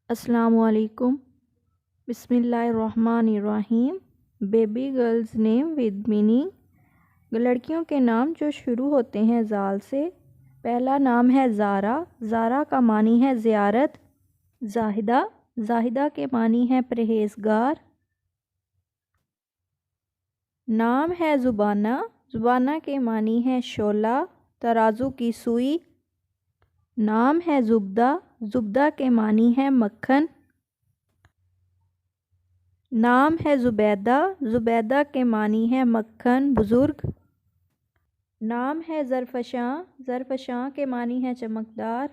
अस्सलामुअलैकुम। बिस्मिल्लाहिर्रहमानिर्रहीम। Baby girls name with meaning. लड़कियों के नाम जो शुरू होते हैं ज़ाल से। पहला नाम है ज़ारा। ज़ारा का मानी है ज़ियारत। ज़ाहिदा। ज़ाहिदा के मानी है परहेज़गार। नाम है ज़ुबाना। ज़ुबाना के मानी है शोला, तराजू की सुई। नाम है ज़ुबदा। ज़ुबदा के मानी है मक्खन। नाम है ज़ुबैदा। ज़ुबैदा के मानी है मक्खन, बुज़ुर्ग। नाम है ज़रफ़शां। ज़रफ़शां के मानी है चमकदार।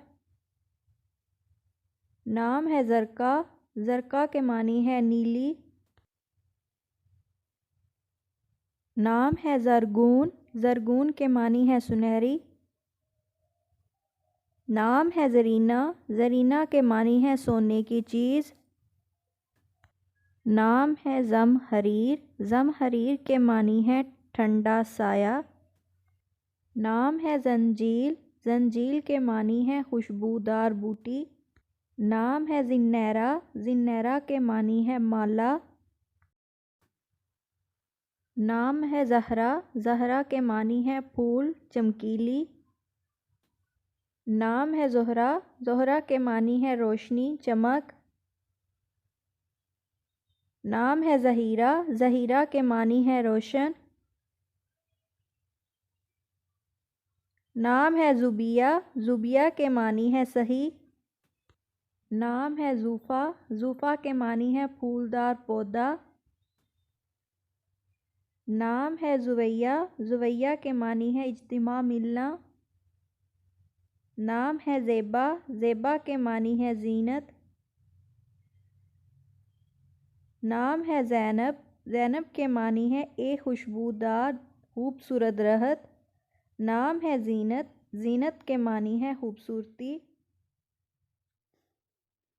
नाम है ज़रका। ज़रका के मानी है नीली। नाम है ज़रगून। ज़रगून के मानी है सुनहरी। नाम है ज़रीना। ज़रीना के मानी है सोने की चीज़। नाम है ज़महरीर। ज़महरीर के मानी है ठंडा साया। नाम है ज़ंजील। ज़ंजील के मानी है खुशबूदार बूटी। नाम है ज़िन्नैरा। ज़िन्नैरा के मानी है माला। नाम है ज़हरा। ज़हरा के मानी है फूल, चमकीली। नाम है ज़ोहरा। ज़ोहरा के मानी है रोशनी, चमक। नाम है ज़हीरा। ज़हीरा के मानी है रोशन। नाम है ज़ुबिया। ज़ुबिया के मानी है सही। नाम है ज़ूफ़ा। ज़ूफ़ा के मानी है फूलदार पौधा। नाम है ज़ुवैया। ज़ुवैया के मानी है इज्तिमा, मिलना। नाम है ज़ेबा। ज़ेबा के मानी है ज़ीनत। नाम है ज़ैनब। ज़ैनब के मानी है एक खुशबूदार खूबसूरत रहत। नाम है ज़ीनत। ज़ीनत के मानी है खूबसूरती।